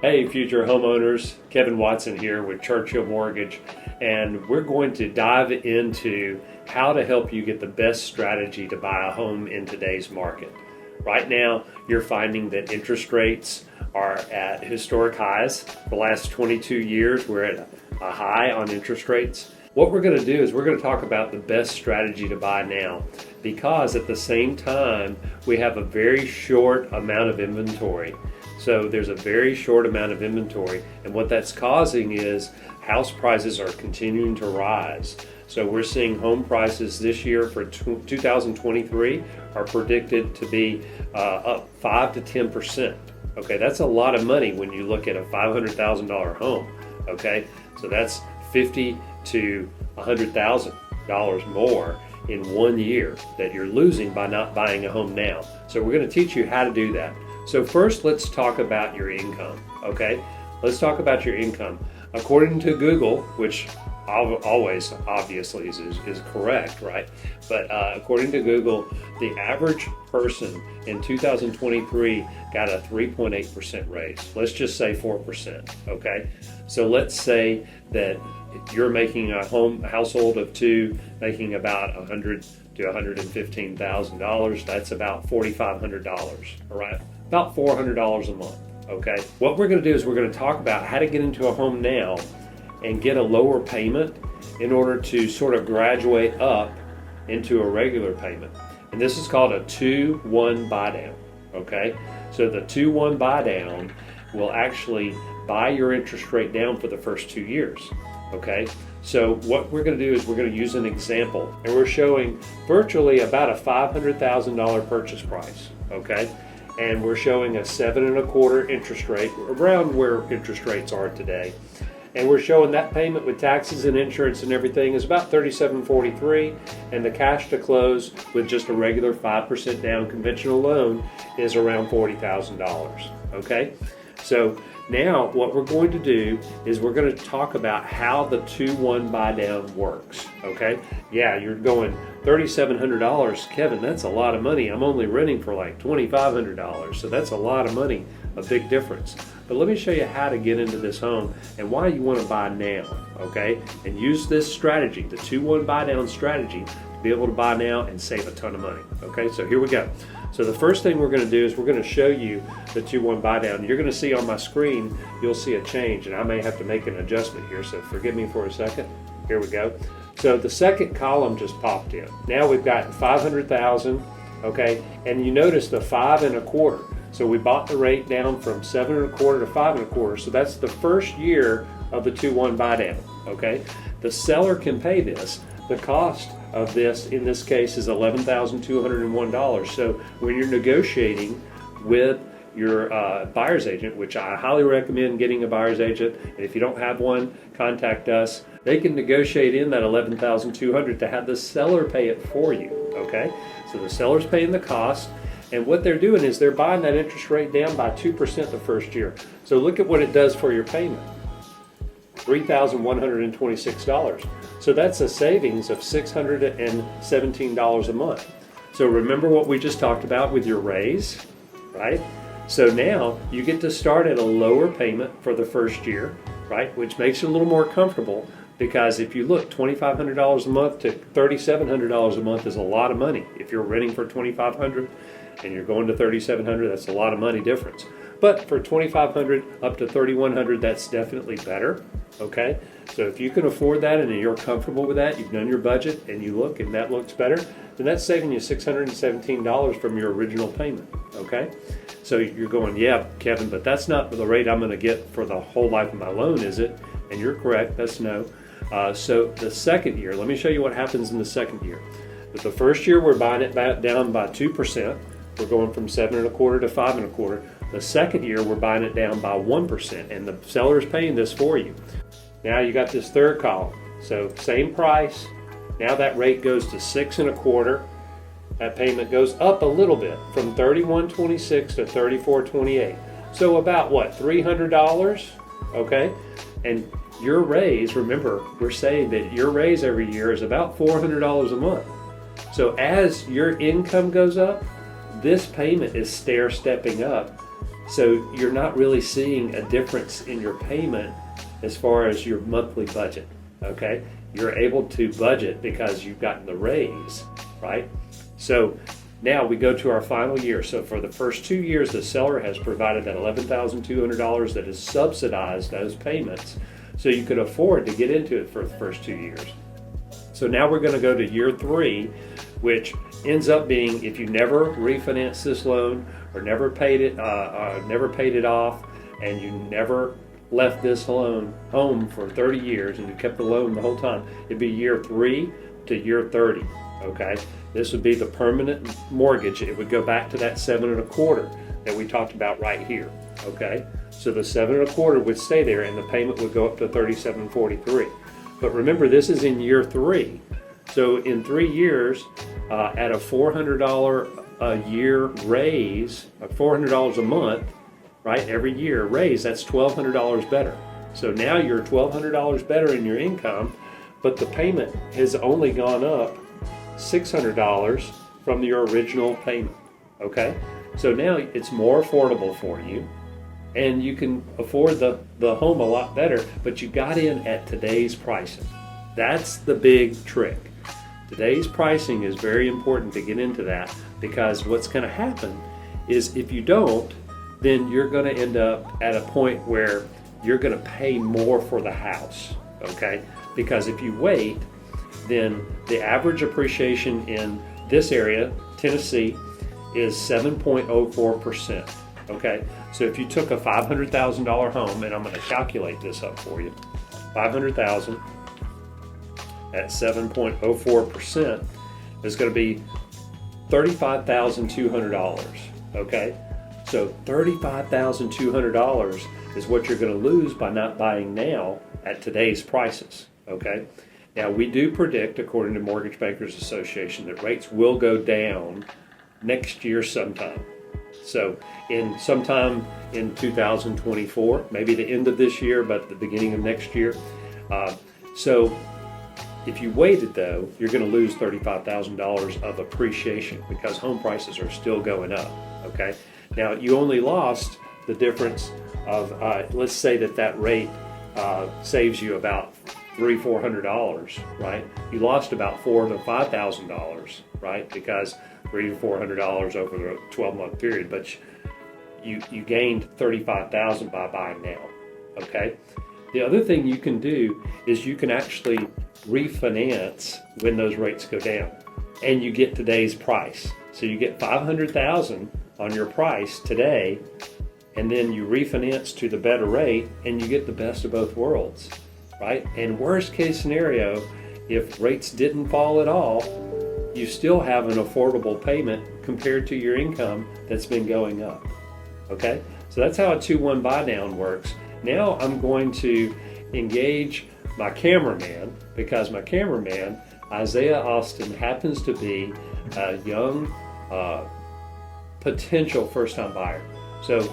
Hey, future homeowners, Kevin Watson here with Churchill Mortgage, and we're going to dive into how to help you get the best strategy to buy a home in today's market. Right now, you're finding that interest rates are at historic highs. The last 22 years, we're at a high on interest rates. What we're going to do is we're going to talk about the best strategy to buy now, because at the same time, we have a very short amount of inventory. So there's a very short amount of inventory, and what that's causing is house prices are continuing to rise. So we're seeing home prices this year for 2023 are predicted to be up 5 to 10%. Okay, that's a lot of money when you look at a $500,000 home. Okay, so that's $50,000 to $100,000 more in 1 year that you're losing by not buying a home now. So we're going to teach you how to do that. So first, let's talk about your income, okay? Let's talk about your income. According to Google, which always obviously is correct, right? But according to Google, the average person in 2023 got a 3.8% raise. Let's just say 4%, okay? So let's say that you're making a household of two, making about $100,000 to $115,000. That's about $4,500, all right? About $400 a month, okay? What we're gonna do is we're gonna talk about how to get into a home now and get a lower payment in order to sort of graduate up into a regular payment. And this is called a 2-1 buy down, okay? So the 2-1 buy down will actually buy your interest rate down for the first 2 years, okay? So what we're gonna do is we're gonna use an example, and we're showing virtually about a $500,000 purchase price, okay? And we're showing a 7.25% interest rate, around where interest rates are today. And we're showing that payment with taxes and insurance and everything is about $37.43, and the cash to close with just a regular 5% down conventional loan is around $40,000, okay? So now what we're going to do is we're going to talk about how the 2-1 buy down works, okay? Yeah, you're going $3,700, Kevin, that's a lot of money. I'm only renting for like $2,500, so that's a lot of money, a big difference. But let me show you how to get into this home and why you want to buy now, okay? And use this strategy, the 2-1 buy down strategy, to be able to buy now and save a ton of money, okay? So here we go. So the first thing we're going to do is we're going to show you the 2-1 buy down. You're going to see on my screen, you'll see a change, and I may have to make an adjustment here, so forgive me for a second. Here we go. So the second column just popped in. Now we've got 500,000, okay? And you notice the 5.25. So we bought the rate down from 7.25 to 5.25. So that's the first year of the 2-1 buy down, okay? The seller can pay this. The cost of this, in this case, is $11,201. So when you're negotiating with your buyer's agent, which I highly recommend getting a buyer's agent, and if you don't have one, contact us. They can negotiate in that $11,200 to have the seller pay it for you, okay? So the seller's paying the cost, and what they're doing is they're buying that interest rate down by 2% the first year. So look at what it does for your payment. $3,126. So that's a savings of $617 a month. So remember what we just talked about with your raise, right? So now you get to start at a lower payment for the first year, right? Which makes it a little more comfortable, because if you look, $2,500 a month to $3,700 a month is a lot of money. If you're renting for $2,500 and you're going to $3,700, that's a lot of money difference. But for $2,500 up to $3,100, that's definitely better, okay? So if you can afford that and you're comfortable with that, you've done your budget and you look and that looks better, then that's saving you $617 from your original payment, okay? So you're going, yeah, Kevin, but that's not the rate I'm gonna get for the whole life of my loan, is it? And you're correct, that's no. So the second year, let me show you what happens in the second year. But the first year, we're buying it back down by 2%. We're going from 7.25 to 5.25. The second year, we're buying it down by 1%, and the seller is paying this for you. Now you got this third column. So same price. Now that rate goes to 6.25. That payment goes up a little bit from $31.26 to $34.28. So about what, $300? Okay, and your raise, remember, we're saying that your raise every year is about $400 a month. So as your income goes up, this payment is stair-stepping up So you're not really seeing a difference in your payment as far as your monthly budget, okay? You're able to budget because you've gotten the raise, right? So now we go to our final year. So for the first 2 years, the seller has provided that $11,200 that has subsidized those payments, so you could afford to get into it for the first 2 years. So now we're going to go to year 3, which ends up being, if you never refinance this loan or never paid it off, and you never left this loan home for 30 years and you kept the loan the whole time, it'd be year 3 to year 30. Okay, this would be the permanent mortgage. It would go back to that 7.25% that we talked about right here. Okay, so the 7.25% would stay there, and the payment would go up to $37.43. But remember, this is in year 3. So in 3 years, at a $400 a year raise, $400 a month, right? Every year raise, that's $1,200 better. So now you're $1,200 better in your income, but the payment has only gone up $600 from your original payment. Okay, so now it's more affordable for you, and you can afford the home a lot better, but you got in at today's pricing. That's the big trick. Today's pricing is very important to get into that, because what's going to happen is if you don't, then you're going to end up at a point where you're going to pay more for the house, okay? Because if you wait, then the average appreciation in this area, Tennessee, is 7.04%, okay? So if you took a $500,000 home, and I'm going to calculate this up for you, $500,000 at 7.04% is going to be $35,200, okay? So $35,200 is what you're going to lose by not buying now at today's prices, okay? Now, we do predict, according to Mortgage Bankers Association, that rates will go down next year sometime. So sometime in 2024, maybe the end of this year, but the beginning of next year. So if you waited, though, you're going to lose $35,000 of appreciation because home prices are still going up, okay? Now, you only lost the difference of, let's say that rate saves you about $300-400, right? You lost about $4,000 to $5,000, right? Because $300 to $400 over a 12-month period, but you gained $35,000 by buying now, okay? The other thing you can do is you can actually refinance when those rates go down, and you get today's price. So you get $500,000 on your price today, and then you refinance to the better rate, and you get the best of both worlds, right? And worst case scenario, if rates didn't fall at all, you still have an affordable payment compared to your income that's been going up, okay? So that's how a 2-1 buy down works. Now I'm going to engage my cameraman, because my cameraman, Isaiah Austin, happens to be a young potential first-time buyer. So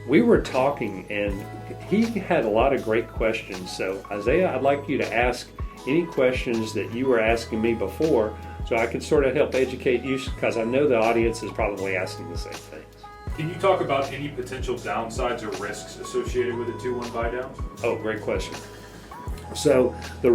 we were talking, and he had a lot of great questions. So Isaiah, I'd like you to ask any questions that you were asking me before, so I could sort of help educate you, because I know the audience is probably asking the same things. Can you talk about any potential downsides or risks associated with a 2-1 buy down? Oh, great question. So the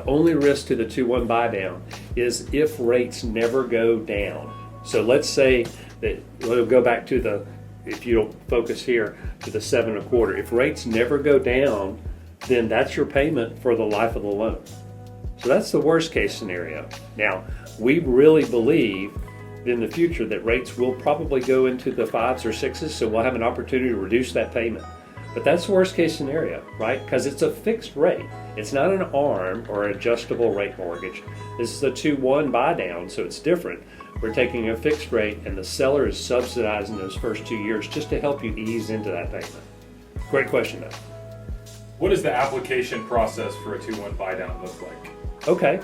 only risk to the 2-1 buy down is if rates never go down. So let's say that, we'll go back to if you don't focus here, to the 7.25. If rates never go down, then that's your payment for the life of the loan. So that's the worst case scenario. Now, we really believe in the future that rates will probably go into the 5s or 6s, so we'll have an opportunity to reduce that payment. But that's the worst case scenario, right? Because it's a fixed rate. It's not an ARM or adjustable rate mortgage. This is a 2-1 buy down, so it's different. We're taking a fixed rate, and the seller is subsidizing those first 2 years just to help you ease into that payment. Great question, though. What does the application process for a 2-1 buy down look like? Okay,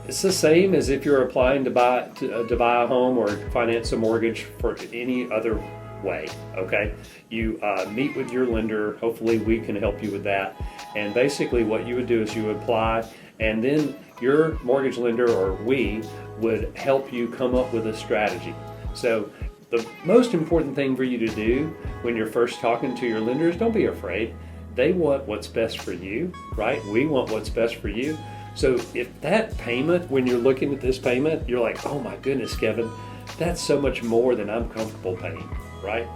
it's the same as if you're applying to buy a home or finance a mortgage for any other way. Okay, you meet with your lender. Hopefully, we can help you with that. And basically, what you would do is you apply, and then your mortgage lender or we would help you come up with a strategy. So the most important thing for you to do when you're first talking to your lenders, don't be afraid. They want what's best for you, right? We want what's best for you. So if that payment, when you're looking at this payment, you're like, oh my goodness, Kevin, that's so much more than I'm comfortable paying, right?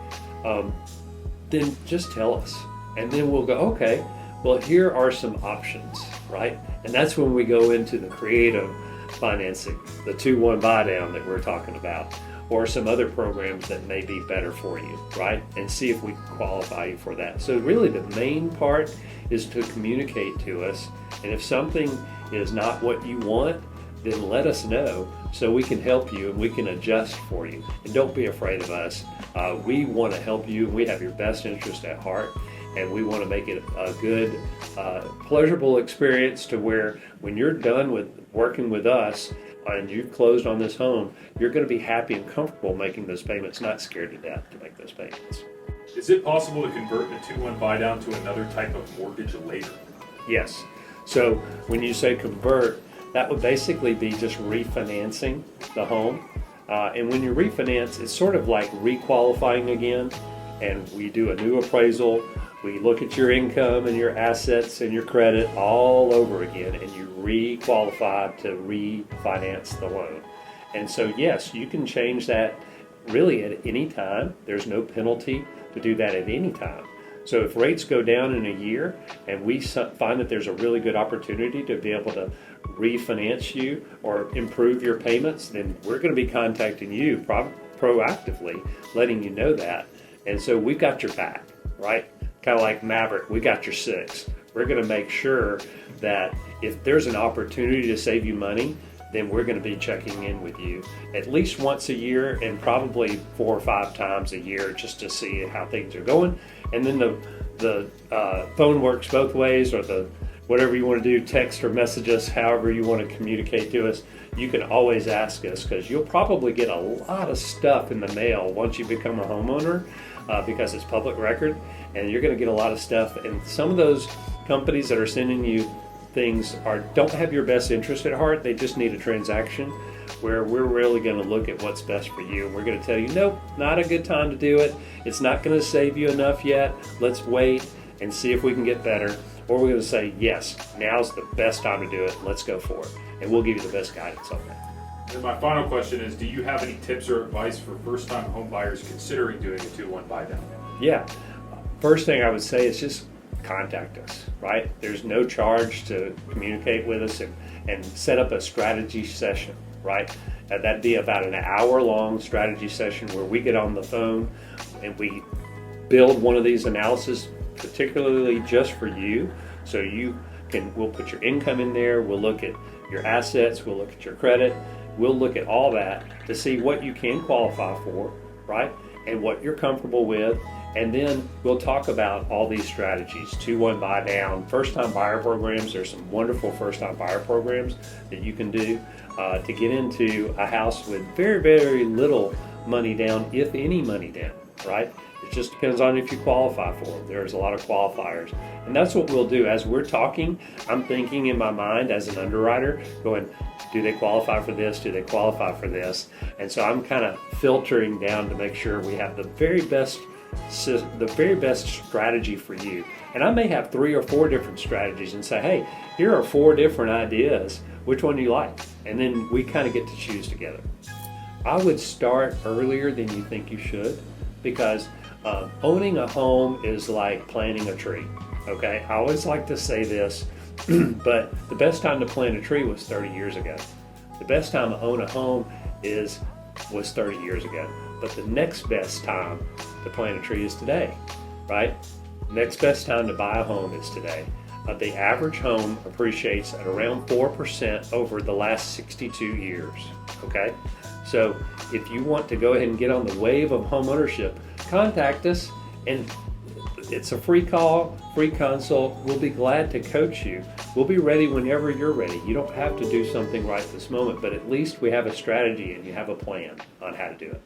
Then just tell us. And then we'll go, okay, well, here are some options, right? And that's when we go into the creative financing, the 2-1 Buydown that we're talking about, or some other programs that may be better for you, right? And see if we can qualify you for that. So really the main part is to communicate to us. And if something is not what you want, then let us know so we can help you and we can adjust for you. And don't be afraid of us. We want to help you. We have your best interest at heart. And we want to make it a good, pleasurable experience to where when you're done with working with us and you've closed on this home, you're going to be happy and comfortable making those payments, not scared to death to make those payments. Is it possible to convert the 2-1 Buydown to another type of mortgage later? Yes. So when you say convert, that would basically be just refinancing the home. And when you refinance, it's sort of like requalifying again. And we do a new appraisal. We look at your income and your assets and your credit all over again, and you re-qualify to refinance the loan. And so, yes, you can change that really at any time. There's no penalty to do that at any time. So if rates go down in a year and we find that there's a really good opportunity to be able to refinance you or improve your payments, then we're going to be contacting you proactively, letting you know that. And so we've got your back, right? Kind of like Maverick, we got your six. We're going to make sure that if there's an opportunity to save you money, then we're going to be checking in with you at least once a year and probably 4 or 5 times a year just to see how things are going. And then the phone works both ways, or the whatever you want to do, text or message us, however you want to communicate to us. You can always ask us, because you'll probably get a lot of stuff in the mail once you become a homeowner, because it's public record, and you're going to get a lot of stuff. And some of those companies that are sending you things don't have your best interest at heart. They just need a transaction, where we're really going to look at what's best for you. And we're going to tell you, nope, not a good time to do it. It's not going to save you enough yet. Let's wait and see if we can get better. Or we're going to say, yes, now's the best time to do it. Let's go for it. And we'll give you the best guidance on that. And my final question is, do you have any tips or advice for first-time home buyers considering doing a 2-1 Buydown? Yeah. First thing I would say is just contact us, right? There's no charge to communicate with us and set up a strategy session, right? That'd be about an hour-long strategy session where we get on the phone and we build one of these analysis particularly just for you. So we'll put your income in there, we'll look at your assets, we'll look at your credit, we'll look at all that to see what you can qualify for, right? And what you're comfortable with. And then we'll talk about all these strategies, 2-1 Buydown, first-time buyer programs. There's some wonderful first-time buyer programs that you can do to get into a house with very, very little money down, if any money down, right? It just depends on if you qualify for them. There's a lot of qualifiers. And that's what we'll do. As we're talking, I'm thinking in my mind as an underwriter, going, do they qualify for this? Do they qualify for this? And so I'm kind of filtering down to make sure we have the very best strategy for you. And I may have 3 or 4 different strategies and say, hey, here are 4 different ideas. Which one do you like? And then we kind of get to choose together. I would start earlier than you think you should, because owning a home is like planting a tree. Okay, I always like to say this, but the best time to plant a tree was 30 years ago. The best time to own a home was 30 years ago. But the next best time to plant a tree is today, right? Next best time to buy a home is today. The average home appreciates at around 4% over the last 62 years, okay? So if you want to go ahead and get on the wave of home ownership, contact us, and it's a free call, free consult. We'll be glad to coach you. We'll be ready whenever you're ready. You don't have to do something right this moment, but at least we have a strategy and you have a plan on how to do it.